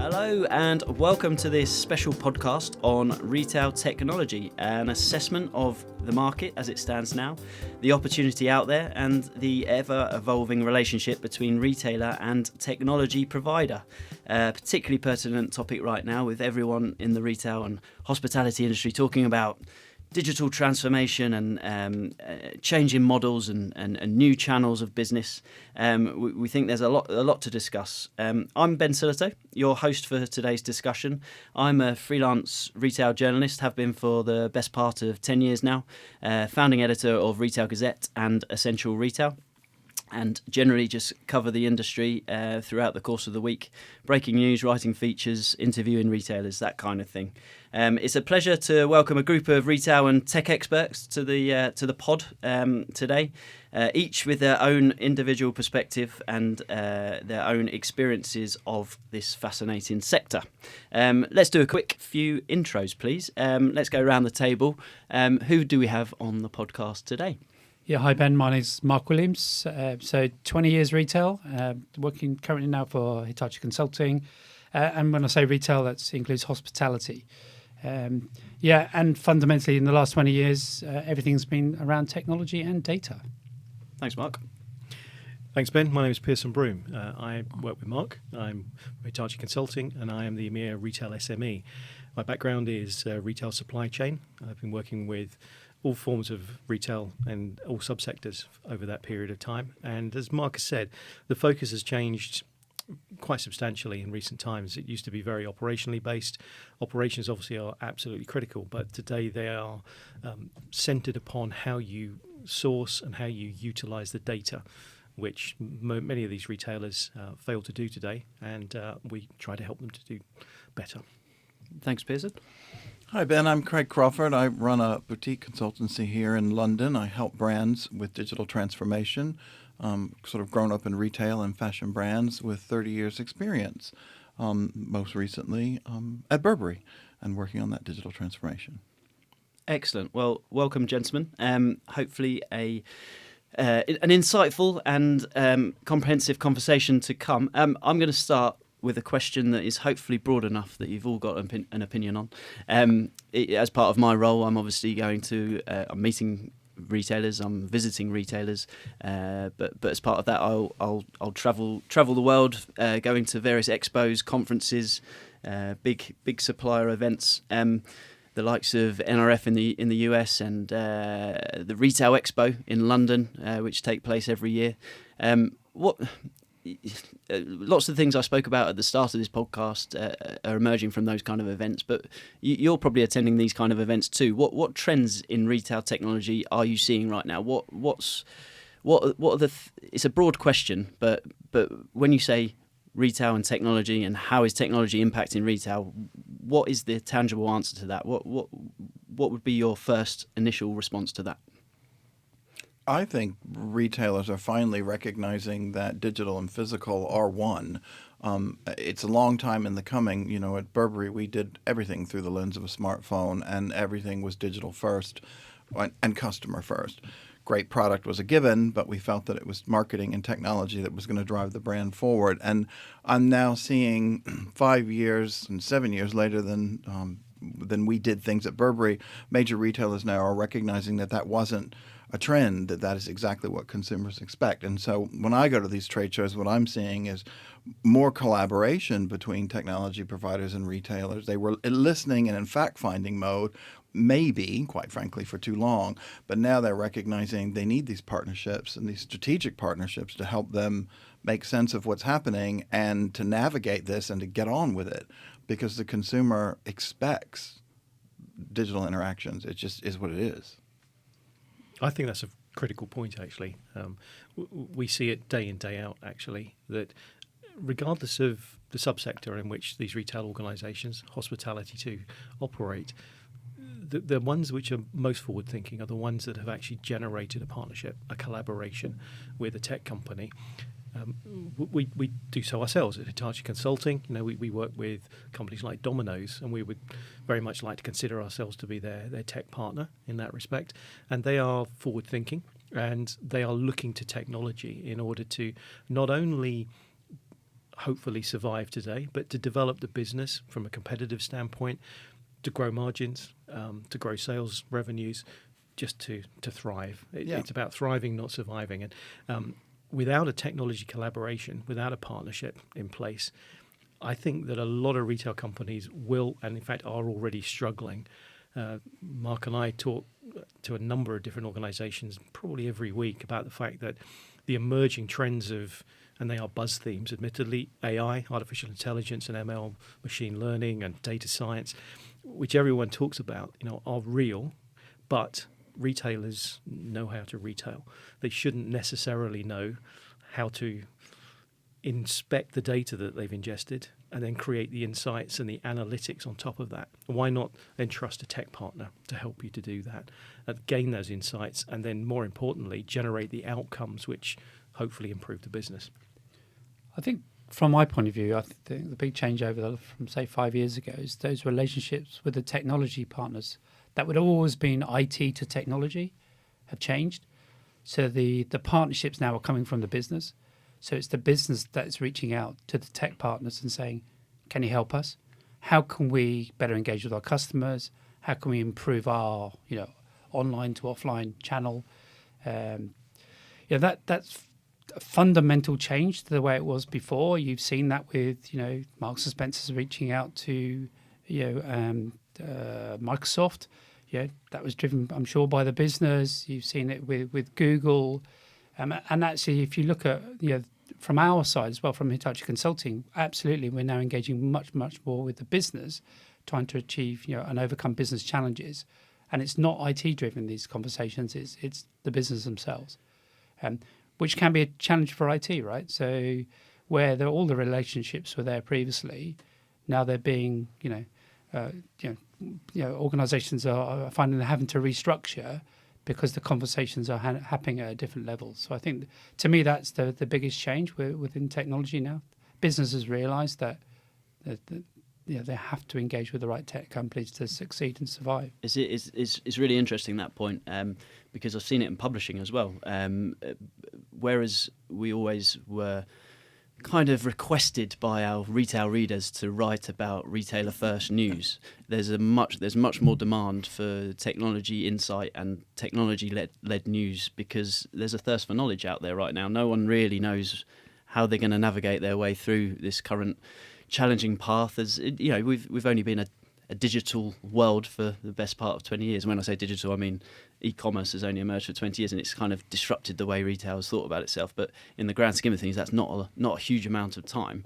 Hello and welcome to this special podcast on retail technology, an assessment of the market as it stands now, the opportunity out there and the ever-evolving relationship between retailer and technology provider. Particularly pertinent topic right now with everyone in the retail and hospitality industry talking about digital transformation and changing models and new channels of business. We think there's a lot to discuss. I'm Ben Sillitoe, your host for today's discussion. I'm a freelance retail journalist, have been for the best part of 10 years now, founding editor of Retail Gazette and Essential Retail, and generally just cover the industry throughout the course of the week, breaking news, writing features, interviewing retailers, that kind of thing. It's a pleasure to welcome a group of retail and tech experts to the pod today, each with their own individual perspective and their own experiences of this fascinating sector. Let's do a quick few intros, please. Let's go around the table. Who do we have on the podcast today? Yeah, hi Ben, my name's Mark Williams. So 20 years retail, working currently now for Hitachi Consulting. And when I say retail, that includes hospitality. And fundamentally in the last 20 years, everything's been around technology and data. Thanks, Mark. Thanks, Ben. My name is Pierson Broome. I work with Mark. I'm Hitachi Consulting and I am the EMEA Retail SME. My background is retail supply chain. I've been working with all forms of retail and all subsectors over that period of time. And as Mark has said, the focus has changed quite substantially in recent times. It used to be very operationally based. Operations obviously are absolutely critical, but today they are centered upon how you source and how you utilize the data, which many of these retailers fail to do today, and we try to help them to do better. Thanks, Pierson. Hi, Ben. I'm Craig Crawford. I run a boutique consultancy here in London. I help brands with digital transformation, sort of grown up in retail and fashion brands with 30 years experience, most recently at Burberry and working on that digital transformation. Excellent. Well, welcome, gentlemen. Hopefully an insightful and comprehensive conversation to come. I'm going to start with a question that is hopefully broad enough that you've all got an opinion on. As part of my role, I'm obviously going to I'm meeting retailers, I'm visiting retailers, but as part of that, I'll travel the world, going to various expos, conferences, big supplier events. The likes of NRF in the US and the Retail Expo in London, which take place every year. Lots of the things I spoke about at the start of this podcast are emerging from those kind of events, but you're probably attending these kind of events too. What trends in retail technology are you seeing right now? What are the? It's a broad question, but when you say retail and technology and how is technology impacting retail, what is the tangible answer to that? What would be your first initial response to that? I think retailers are finally recognizing that digital and physical are one. It's a long time in the coming. You know, at Burberry, we did everything through the lens of a smartphone, and everything was digital first and customer first. Great product was a given, but we felt that it was marketing and technology that was going to drive the brand forward. And I'm now seeing 5 years and 7 years later than we did things at Burberry, major retailers now are recognizing that wasn't a trend, that is exactly what consumers expect. And so when I go to these trade shows, what I'm seeing is more collaboration between technology providers and retailers. They were listening and in fact-finding mode, maybe, quite frankly, for too long. But now they're recognizing they need these partnerships and these strategic partnerships to help them make sense of what's happening and to navigate this and to get on with it, because the consumer expects digital interactions. It just is what it is. I think that's a critical point, actually. We see it day in, day out, actually, that regardless of the subsector in which these retail organisations, hospitality too, operate, the ones which are most forward-thinking are the ones that have actually generated a partnership, a collaboration with a tech company. We do so ourselves at Hitachi Consulting. You know, we work with companies like Domino's, and we would very much like to consider ourselves to be their tech partner in that respect. And they are forward-thinking, and they are looking to technology in order to not only hopefully survive today, but to develop the business from a competitive standpoint, to grow margins, to grow sales revenues, just to thrive. It's about thriving, not surviving. And without a technology collaboration, without a partnership in place, I think that a lot of retail companies will, and in fact are already struggling. Mark and I talk to a number of different organizations probably every week about the fact that the emerging trends of, and they are buzz themes, admittedly, AI, artificial intelligence and ML, machine learning and data science, which everyone talks about, are real, but retailers know how to retail. They shouldn't necessarily know how to inspect the data that they've ingested and then create the insights and the analytics on top of that. Why not then trust a tech partner to help you to do that, gain those insights, and then more importantly, generate the outcomes which hopefully improve the business? I think from my point of view, I think the big change from say 5 years ago is those relationships with the technology partners that would have always been IT to technology have changed. So the partnerships now are coming from the business. So it's the business that's reaching out to the tech partners and saying, can you help us? How can we better engage with our customers? How can we improve our, online to offline channel? That's a fundamental change to the way it was before. You've seen that with, Marks and Spencer's reaching out to, Microsoft. That was driven, I'm sure, by the business. You've seen it with Google. And actually, if you look at, from our side as well, from Hitachi Consulting, absolutely, we're now engaging much, much more with the business, trying to achieve, and overcome business challenges. And it's not IT driven, these conversations, it's the business themselves, which can be a challenge for IT, right? So where all the relationships were there previously, now they're being, organizations are finding they're having to restructure because the conversations are happening at a different level. So I think, to me, that's the biggest change within technology now. Businesses realise that they have to engage with the right tech companies to succeed and survive. It's really interesting, that point, because I've seen it in publishing as well. Whereas we always were kind of requested by our retail readers to write about retailer first news, there's much more demand for technology insight and technology led news, because there's a thirst for knowledge out there right now. No one really knows how they're going to navigate their way through this current challenging path. As we've only been a digital world for the best part of 20 years. And when I say digital, I mean e-commerce has only emerged for 20 years, and it's kind of disrupted the way retail has thought about itself. But in the grand scheme of things, that's not a huge amount of time.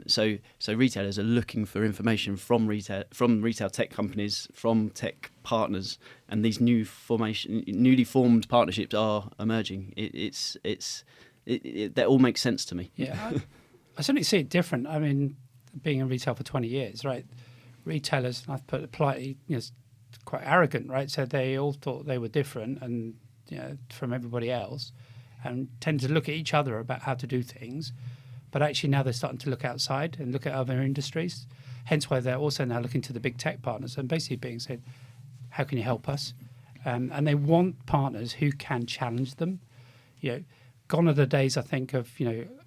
So retailers are looking for information from retail tech companies, from tech partners, and these newly formed partnerships are emerging. That all makes sense to me. Yeah, I certainly see it different. I mean, being in retail for 20 years, right? Retailers, I've put it politely, quite arrogant, right? So they all thought they were different and from everybody else, and tend to look at each other about how to do things. But actually now they're starting to look outside and look at other industries. Hence why they're also now looking to the big tech partners and basically being said, how can you help us? And they want partners who can challenge them. Gone are the days, I think, of,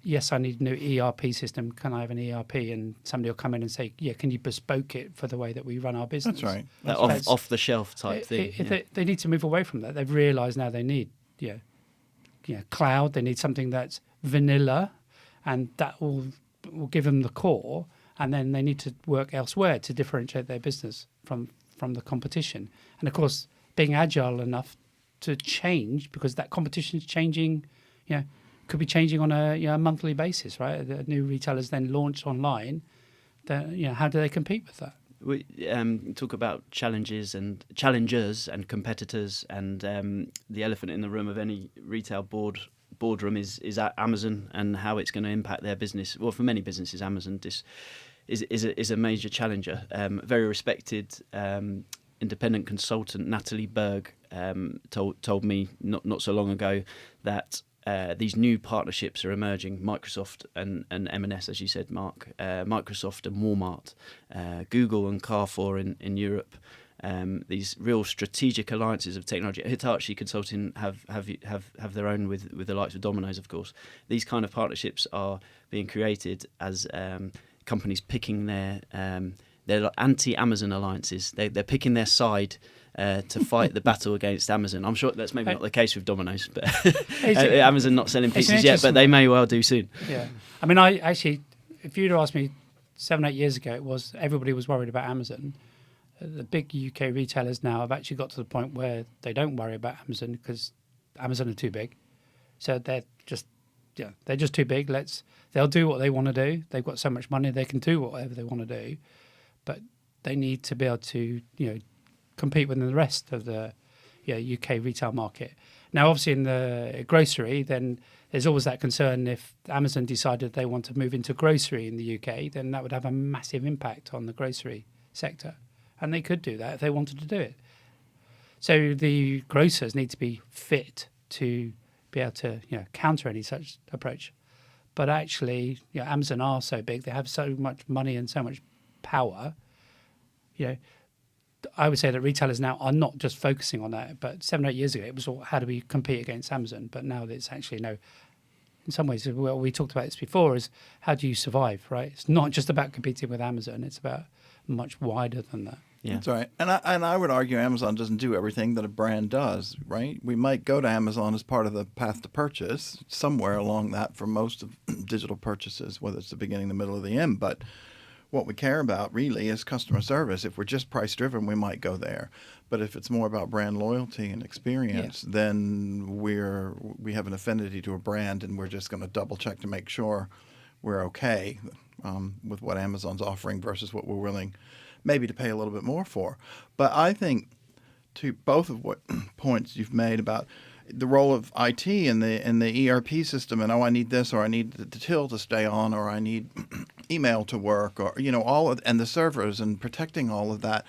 yes, I need a new ERP system. Can I have an ERP? And somebody will come in and say, yeah, can you bespoke it for the way that we run our business? That's right. That off-the-shelf type thing. They need to move away from that. They've realised now they need cloud. They need something that's vanilla, and that will give them the core. And then they need to work elsewhere to differentiate their business from the competition. And, of course, being agile enough to change, because that competition is changing, could be changing on a monthly basis, right? The new retailers then launch online. How do they compete with that? We talk about challenges and challengers and competitors, and the elephant in the room of any retail boardroom is Amazon and how it's going to impact their business. Well, for many businesses, Amazon is a major challenger. Very respected independent consultant Natalie Berg told me not so long ago that these new partnerships are emerging. Microsoft and M&S, as you said, Mark. Microsoft and Walmart, Google and Carrefour in Europe, these real strategic alliances of technology. Hitachi Consulting have their own with the likes of Domino's, of course. These kind of partnerships are being created as companies picking their like anti-Amazon alliances. They're picking their side to fight the battle against Amazon. I'm sure that's maybe not the case with Domino's, but Amazon not selling pizzas yet, but they may well do soon. Yeah, I mean, I actually, if you'd asked me 7-8 years ago, everybody was worried about Amazon. The big UK retailers now have actually got to the point where they don't worry about Amazon because Amazon are too big. So they're just too big. They'll do what they want to do. They've got so much money, they can do whatever they want to do, but they need to be able to, compete with the rest of the UK retail market. Now, obviously, in the grocery, then there's always that concern if Amazon decided they want to move into grocery in the UK, then that would have a massive impact on the grocery sector. And they could do that if they wanted to do it. So the grocers need to be fit to be able to counter any such approach. But actually, Amazon are so big, they have so much money and so much power. I would say that retailers now are not just focusing on that, but 7-8 years ago, it was all, how do we compete against Amazon? But now it's actually, in some ways, well, we talked about this before, is how do you survive, right? It's not just about competing with Amazon. It's about much wider than that. Yeah. That's right. And I would argue Amazon doesn't do everything that a brand does, right? We might go to Amazon as part of the path to purchase, somewhere along that for most of digital purchases, whether it's the beginning, the middle, or the end. But what we care about really is customer service. If we're just price driven, we might go there. But if it's more about brand loyalty and experience, then we have an affinity to a brand, and we're just going to double check to make sure we're okay with what Amazon's offering versus what we're willing maybe to pay a little bit more for. But I think to both of what points you've made about the role of IT in the ERP system, and I need this, or I need the till to stay on, or I need email to work, or and the servers and protecting all of that,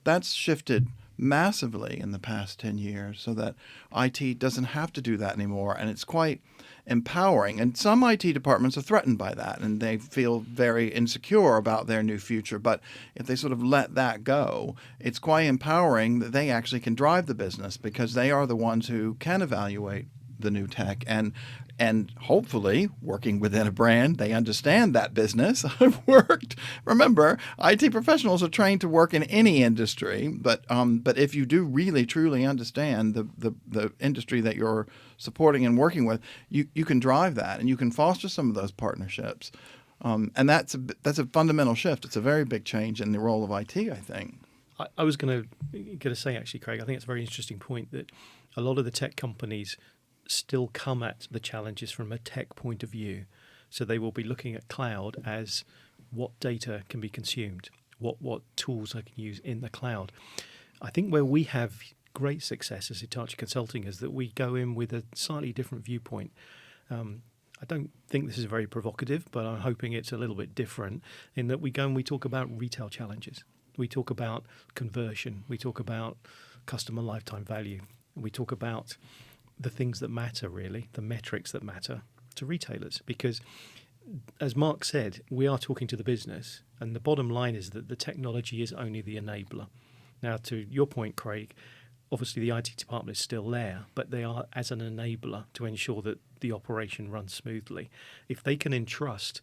that's shifted massively in the past 10 years, so that IT doesn't have to do that anymore, and it's quite empowering. And some IT departments are threatened by that, and they feel very insecure about their new future. But if they sort of let that go, it's quite empowering that they actually can drive the business, because they are the ones who can evaluate the new tech, and hopefully, working within a brand, they understand that business. I've worked. Remember, IT professionals are trained to work in any industry, but if you do really truly understand the industry that you're supporting and working with, you can drive that, and you can foster some of those partnerships, and that's a fundamental shift. It's a very big change in the role of IT, I think. I was going to say, actually, Craig, I think it's a very interesting point that a lot of the tech companies still come at the challenges from a tech point of view. So they will be looking at cloud as what data can be consumed, what tools I can use in the cloud. I think where we have great success as Hitachi Consulting is that we go in with a slightly different viewpoint. I don't think this is very provocative, but I'm hoping it's a little bit different in that we go and we talk about retail challenges. We talk about conversion. We talk about customer lifetime value. We talk about the things that matter, really, the metrics that matter to retailers. Because, as Mark said, we are talking to the business, and the bottom line is that the technology is only the enabler. Now, to your point, Craig, obviously the IT department is still there, but they are as an enabler to ensure that the operation runs smoothly. If they can entrust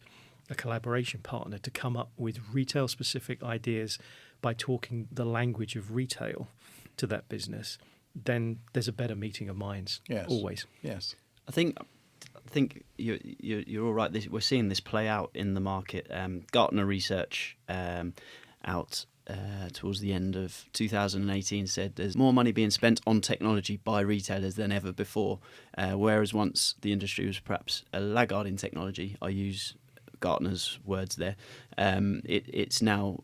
a collaboration partner to come up with retail-specific ideas by talking the language of retail to that business, then there's a better meeting of minds. Yes. Always. Yes. I think you're all right. We're seeing this play out in the market. Gartner research out towards the end of 2018 said there's more money being spent on technology by retailers than ever before, whereas once the industry was perhaps a laggard in technology. I use Gartner's words there. It's now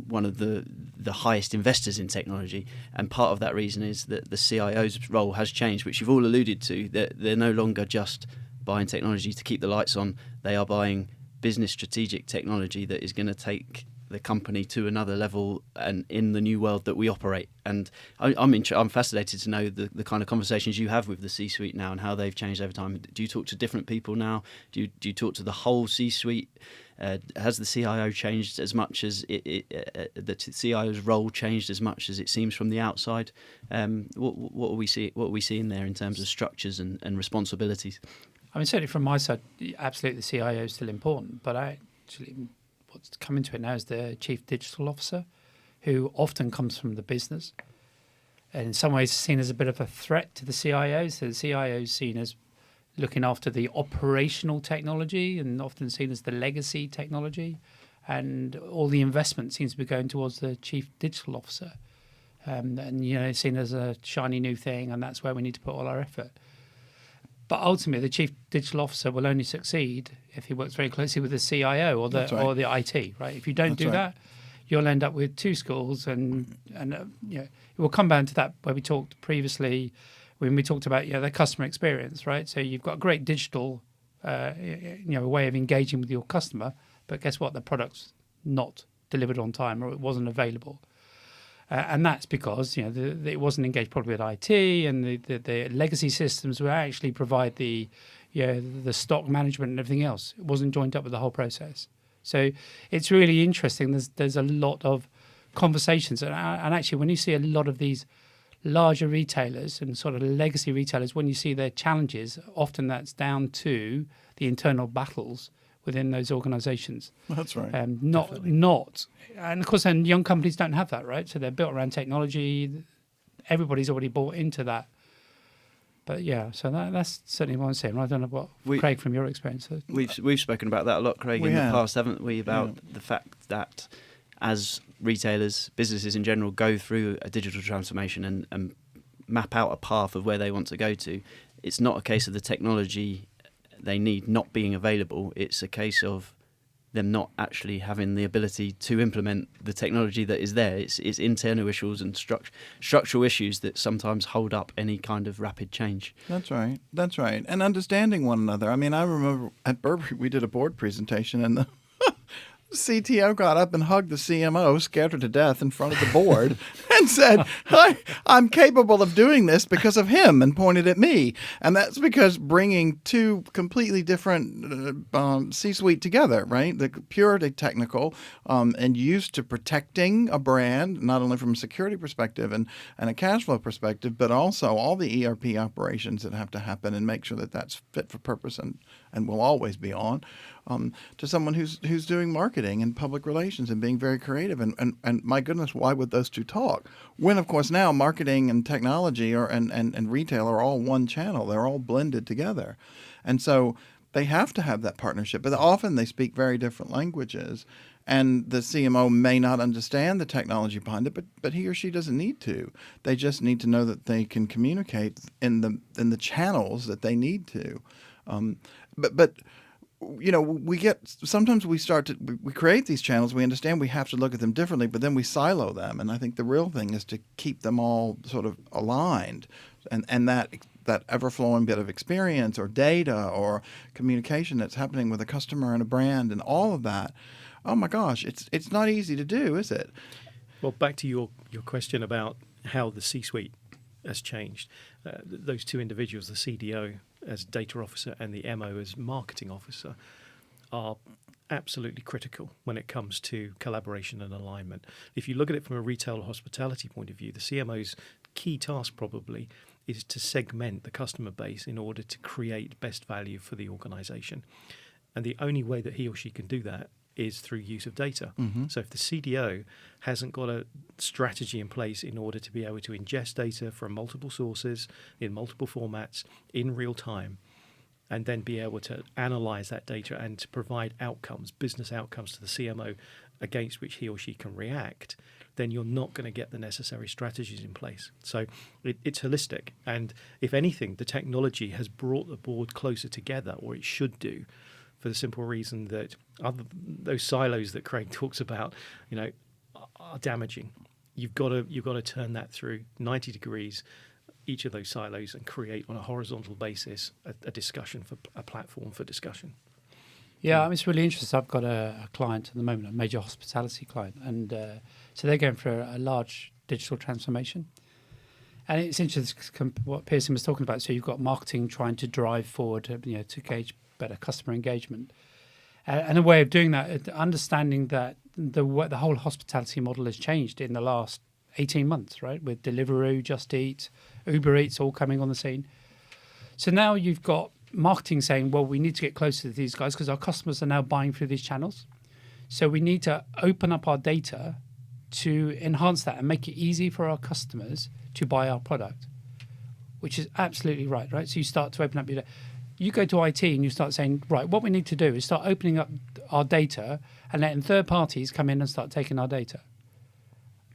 one of the highest investors in technology, and part of that reason is that the CIO's role has changed, which you've all alluded to. They're no longer just buying technology to keep the lights on. They are buying business strategic technology that is going to take the company to another level and in the new world that we operate. And I'm fascinated to know the kind of conversations you have with the C-suite now and how they've changed over time. Do you talk to different people now? Do you talk to the whole C-suite Has the CIO changed as much as the CIO's role changed as much as it seems from the outside? What are we seeing there in terms of structures and responsibilities? I mean, certainly from my side, absolutely the CIO is still important, but actually what's come into it now is the Chief Digital Officer, who often comes from the business and in some ways seen as a bit of a threat to the CIO. So the CIO is seen as looking after the operational technology and often seen as the legacy technology, and all the investment seems to be going towards the Chief Digital Officer. And seen as a shiny new thing, and that's where we need to put all our effort. But ultimately, the Chief Digital Officer will only succeed if he works very closely with the CIO or the IT, right? If you don't do that, you'll end up with two schools, and it will come down to that where we talked previously when we talked about the customer experience, right? So you've got a great digital way of engaging with your customer, but guess what? The product's not delivered on time, or it wasn't available. And that's because it wasn't engaged properly with IT, and the legacy systems would actually provide the stock management and everything else. It wasn't joined up with the whole process. So it's really interesting. There's a lot of conversations, and actually when you see a lot of these larger retailers and sort of legacy retailers, when you see their challenges, often that's down to the internal battles within those organisations. That's right. And of course, then young companies don't have that, right? So they're built around technology. Everybody's already bought into that. But so that's certainly what I'm saying. I don't know what Craig, from your experience. We've spoken about that a lot, Craig, in the past, haven't we? About the fact that as retailers, businesses in general, go through a digital transformation and map out a path of where they want to go to, it's not a case of the technology they need not being available. It's a case of them not actually having the ability to implement the technology that is there. It's internal issues and structural issues that sometimes hold up any kind of rapid change. That's right. And understanding one another. I mean, I remember at Burberry we did a board presentation, and the CTO got up and hugged the CMO, scared her to death in front of the board, and said, I'm capable of doing this because of him, and pointed at me. And that's because bringing two completely different C-suite together, right? The purely technical and used to protecting a brand, not only from a security perspective and a cash flow perspective, but also all the ERP operations that have to happen and make sure that that's fit for purpose and will always be on. To someone who's doing marketing and public relations and being very creative. And my goodness, why would those two talk? When, of course, now marketing and technology and retail are all one channel. They're all blended together. And so they have to have that partnership. But often they speak very different languages. And the CMO may not understand the technology behind it, but he or she doesn't need to. They just need to know that they can communicate in the channels that they need to. But sometimes we create these channels, we understand we have to look at them differently, but then we silo them. And I think the real thing is to keep them all sort of aligned, and that ever-flowing bit of experience or data or communication that's happening with a customer and a brand and all of that. Oh my gosh, it's not easy to do, is it? Well, back to your question about how the C-suite has changed. Those two individuals, the CDO as data officer and the MO as marketing officer, are absolutely critical when it comes to collaboration and alignment. If you look at it from a retail or hospitality point of view, the CMO's key task probably is to segment the customer base in order to create best value for the organization. And the only way that he or she can do that is through use of data. Mm-hmm. So if the CDO hasn't got a strategy in place in order to be able to ingest data from multiple sources in multiple formats in real time, and then be able to analyze that data and to provide outcomes, business outcomes to the CMO against which he or she can react, then you're not going to get the necessary strategies in place. So it's holistic. And if anything, the technology has brought the board closer together, or it should do, for the simple reason that those silos that Craig talks about, are damaging. You've got to turn that through 90 degrees, each of those silos, and create on a horizontal basis a discussion, for a platform for discussion. Yeah, I mean, it's really interesting. I've got a client at the moment, a major hospitality client, and so they're going for a large digital transformation. And it's interesting what Pierson was talking about. So you've got marketing trying to drive forward, to gauge better customer engagement. And a way of doing that, understanding that the whole hospitality model has changed in the last 18 months, right? With Deliveroo, Just Eat, Uber Eats all coming on the scene. So now you've got marketing saying, well, we need to get closer to these guys because our customers are now buying through these channels. So we need to open up our data to enhance that and make it easy for our customers to buy our product, which is absolutely right? So you start to open up your data. You go to IT and you start saying, right, what we need to do is start opening up our data and letting third parties come in and start taking our data.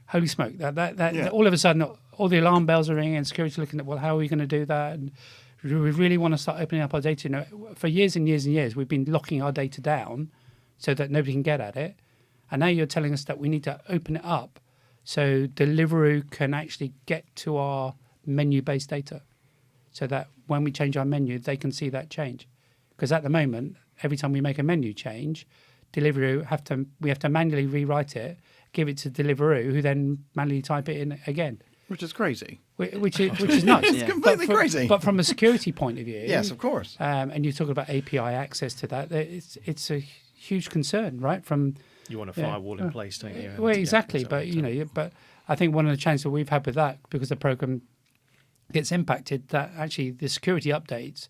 Holy smoke! That all of a sudden, all the alarm bells are ringing and security looking at, well, how are we going to do that? And we really want to start opening up our data. You know, for years and years and years, we've been locking our data down so that nobody can get at it. And now you're telling us that we need to open it up so Deliveroo can actually get to our menu-based data, so that when we change our menu, they can see that change. Because at the moment, every time we make a menu change, Deliveroo we have to manually rewrite it, give it to Deliveroo, who then manually type it in again. Which is crazy. Which is nuts. It's completely crazy. But from a security point of view, yes, of course. And you're talking about API access to that. It's a huge concern, right? From you want a firewall in place, don't you? Well, exactly. But but I think one of the challenges that we've had with that, because the program gets impacted, that actually the security updates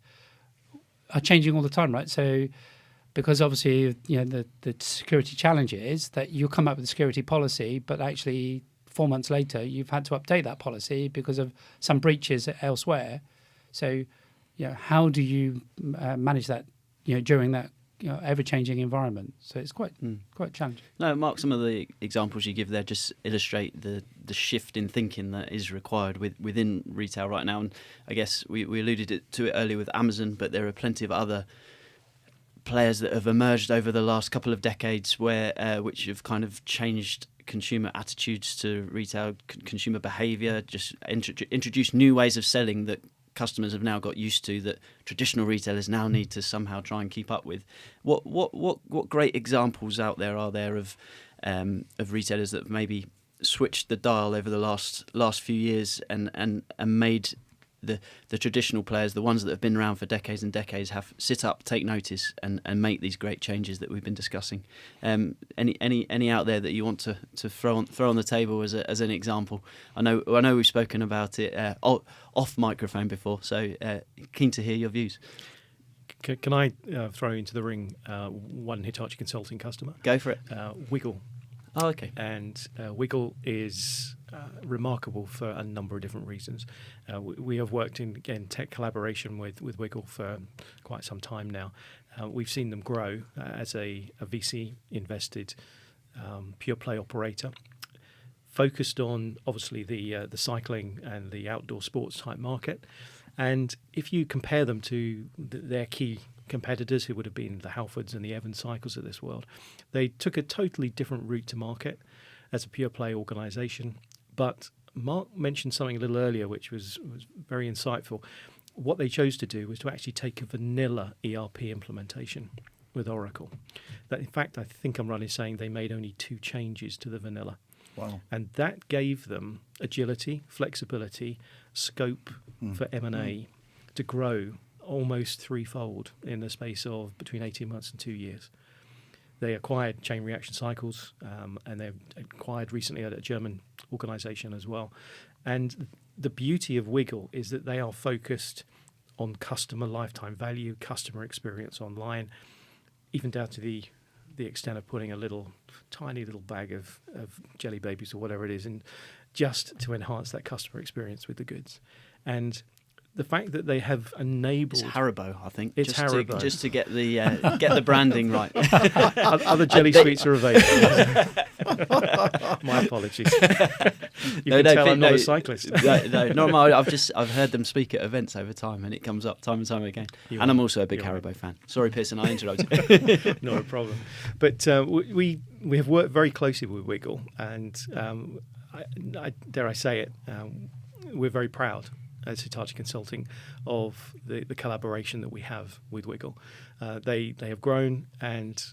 are changing all the time, right? So because obviously the security challenge is that you come up with a security policy, but actually 4 months later you've had to update that policy because of some breaches elsewhere. So how do you manage that during that ever-changing environment? So it's quite challenging. No, Mark, some of the examples you give there just illustrate the shift in thinking that is required within retail right now. And I guess we alluded to it earlier with Amazon, but there are plenty of other players that have emerged over the last couple of decades which have kind of changed consumer attitudes to retail, consumer behaviour, just introduced new ways of selling that customers have now got used to, that traditional retailers now need to somehow try and keep up with. What great examples out there are there of retailers that have maybe switched the dial over the last few years and made the traditional players, the ones that have been around for decades and decades, have sit up, take notice, and make these great changes that we've been discussing. Any out there that you want to throw on the table as an example? I know we've spoken about it off microphone before, so keen to hear your views. Can I throw into the ring one Hitachi consulting customer? Go for it. Wiggle. Oh, okay. And Wiggle is remarkable for a number of different reasons. We have worked in tech collaboration with Wiggle for quite some time now. We've seen them grow as a VC invested pure play operator, focused on obviously the cycling and the outdoor sports type market. And if you compare them to their key competitors, who would have been the Halfords and the Evans Cycles of this world, they took a totally different route to market as a pure play organisation. But Mark mentioned something a little earlier which was very insightful. What they chose to do was to actually take a vanilla ERP implementation with Oracle. That, in fact, I think I'm right in saying they made only 2 changes to the vanilla. Wow. And that gave them agility, flexibility, scope for M&A to grow almost threefold in the space of between 18 months and 2 years. They acquired Chain Reaction Cycles, and they've acquired recently a German organisation as well. And the beauty of Wiggle is that they are focused on customer lifetime value, customer experience online, even down to the extent of putting a tiny little bag of jelly babies or whatever it is in, just to enhance that customer experience with the goods. And the fact that they have enabled... It's Haribo, I think. It's Haribo. Just to get the branding right. Other jelly sweets are available. My apologies. You can tell I'm not a cyclist. I've heard them speak at events over time, and it comes up time and time again. I'm also a big Haribo fan. Sorry, Pierson, I interrupted. Not a problem. But we have worked very closely with Wiggle, and I dare I say it, we're very proud as Hitachi Consulting of the collaboration that we have with Wiggle. They have grown, and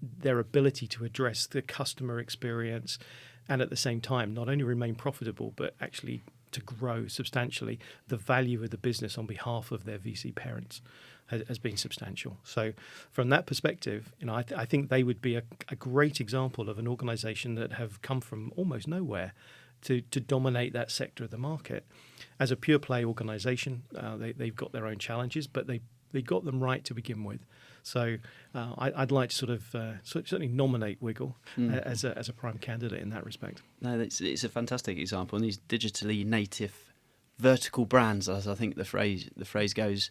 their ability to address the customer experience and at the same time not only remain profitable but actually to grow substantially, the value of the business on behalf of their VC parents has been substantial. So from that perspective, I think they would be a great example of an organisation that have come from almost nowhere to dominate that sector of the market. As a pure play organisation, they've got their own challenges, but they got them right to begin with. So I'd like to sort of certainly nominate Wiggle as a prime candidate in that respect. No, it's a fantastic example, and these digitally native vertical brands, as I think the phrase goes,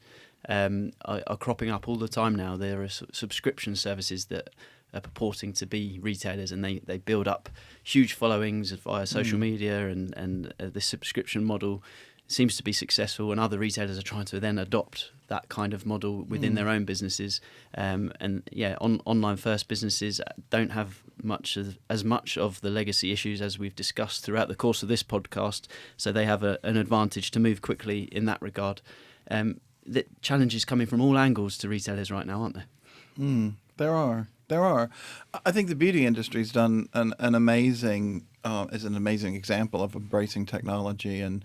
are cropping up all the time now. There are subscription services that are purporting to be retailers, and they build up huge followings via social media, and the subscription model seems to be successful, and other retailers are trying to then adopt that kind of model within their own businesses. Online first businesses don't have as much of the legacy issues as we've discussed throughout the course of this podcast, so they have an advantage to move quickly in that regard. The challenges coming from all angles to retailers right now, aren't there? There are. I think the beauty industry's done an amazing is an amazing example of embracing technology and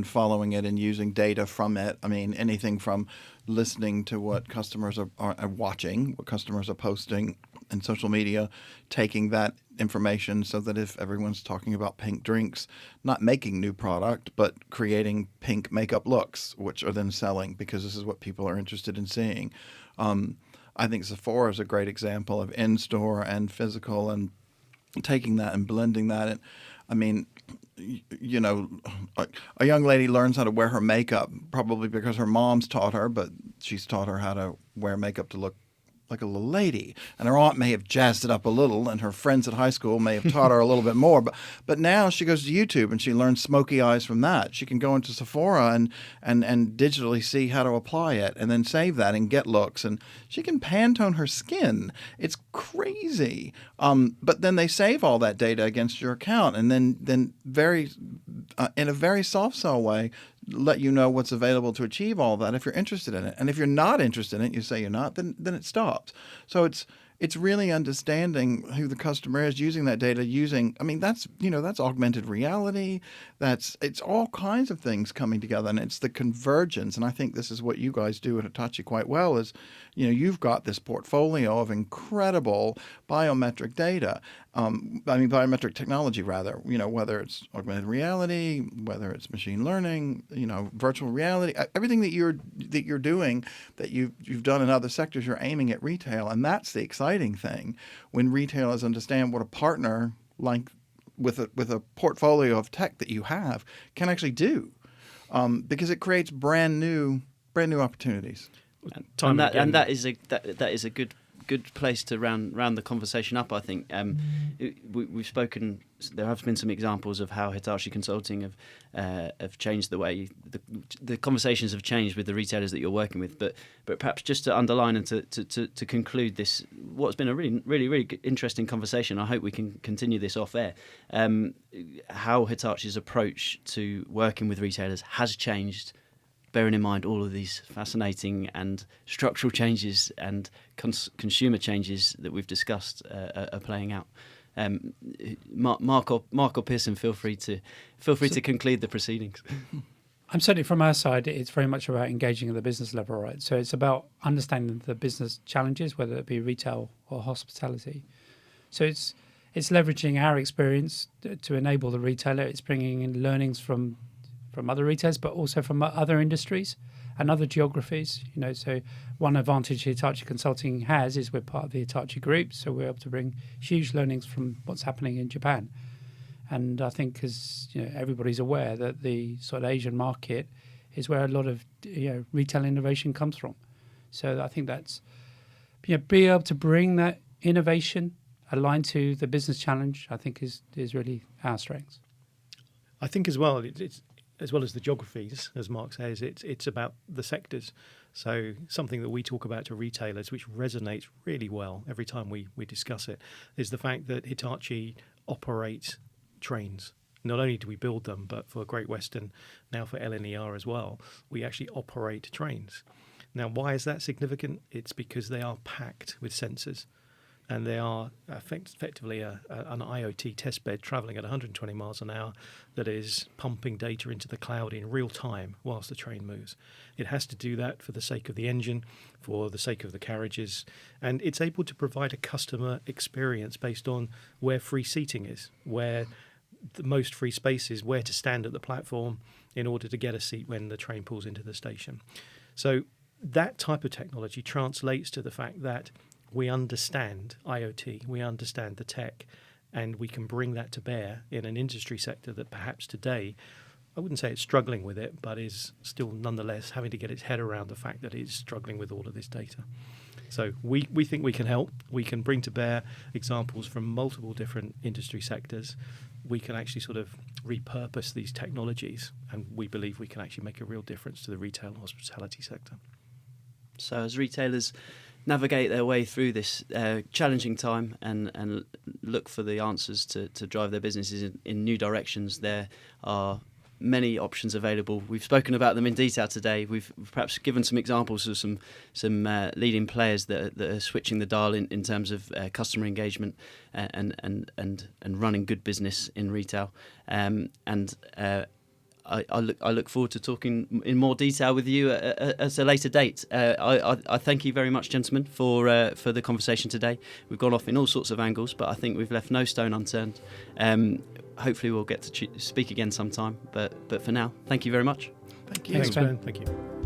following it and using data from it. I mean, anything from listening to what customers are watching, what customers are posting in social media, taking that information so that if everyone's talking about pink drinks, not making new product, but creating pink makeup looks, which are then selling because this is what people are interested in seeing. I think Sephora is a great example of in-store and physical, and taking that and blending that. And I mean, a young lady learns how to wear her makeup probably because her mom's taught her, but she's taught her how to wear makeup to look like a little lady. And her aunt may have jazzed it up a little, and her friends at high school may have taught her a little bit more. But now she goes to YouTube and she learns smoky eyes from that. She can go into Sephora and digitally see how to apply it and then save that and get looks. And she can Pantone her skin. It's crazy. But then they save all that data against your account, and then very in a very soft sell way, let you know what's available to achieve all that if you're interested in it. And if you're not interested in it, you say you're not, then it stops. So it's really understanding who the customer is, using that data, that's augmented reality. It's all kinds of things coming together, and it's the convergence. And I think this is what you guys do at Hitachi quite well is, you've got this portfolio of incredible biometric data. Biometric technology rather, whether it's augmented reality, whether it's machine learning, virtual reality, everything that you're doing that you've done in other sectors, you're aiming at retail. And that's the exciting thing when retailers understand what a partner like with a portfolio of tech that you have can actually do, because it creates brand new opportunities. And that is a good place to round the conversation up, I think. We've spoken. There have been some examples of how Hitachi Consulting have changed the way the conversations have changed with the retailers that you're working with. But perhaps just to underline and to conclude this, what's been a really good, interesting conversation. I hope we can continue this off air. How Hitachi's approach to working with retailers has changed, bearing in mind all of these fascinating and structural changes and consumer changes that we've discussed are playing out. Mark or Pierson, feel free to conclude the proceedings. I'm certainly from our side, it's very much about engaging at the business level, right? So it's about understanding the business challenges, whether it be retail or hospitality. So it's leveraging our experience to enable the retailer. It's bringing in learnings from other retailers, but also from other industries and other geographies. So one advantage Hitachi Consulting has is we're part of the Hitachi Group, so we're able to bring huge learnings from what's happening in Japan. And I think, as everybody's aware, that the sort of Asian market is where a lot of retail innovation comes from. So I think that's be able to bring that innovation aligned to the business challenge, I think is really our strengths. I think as well, it's as well as the geographies, as Mark says, it's about the sectors. So something that we talk about to retailers, which resonates really well every time we discuss it, is the fact that Hitachi operates trains. Not only do we build them, but for Great Western, now for LNER as well, we actually operate trains. Now, why is that significant? It's because they are packed with sensors. and they are effectively an IoT test bed travelling at 120 miles an hour that is pumping data into the cloud in real time whilst the train moves. It has to do that for the sake of the engine, for the sake of the carriages, and it's able to provide a customer experience based on where free seating is, where the most free space is, where to stand at the platform in order to get a seat when the train pulls into the station. So that type of technology translates to the fact that we understand IoT, we understand the tech, and we can bring that to bear in an industry sector that perhaps today, I wouldn't say it's struggling with it, but is still nonetheless having to get its head around the fact that it's struggling with all of this data. So we think we can help. We can bring to bear examples from multiple different industry sectors. We can actually sort of repurpose these technologies, and we believe we can actually make a real difference to the retail and hospitality sector. So as retailers navigate their way through this challenging time and look for the answers to drive their businesses in new directions, there are many options available. We've spoken about them in detail today. We've perhaps given some examples of some leading players that are switching the dial in terms of customer engagement and running good business in retail. I look forward to talking in more detail with you at a later date. I thank you very much, gentlemen, for the conversation today. We've gone off in all sorts of angles, but I think we've left no stone unturned. Hopefully we'll get to speak again sometime, but for now, thank you very much. Thank you. Thanks, Ben. Thank you.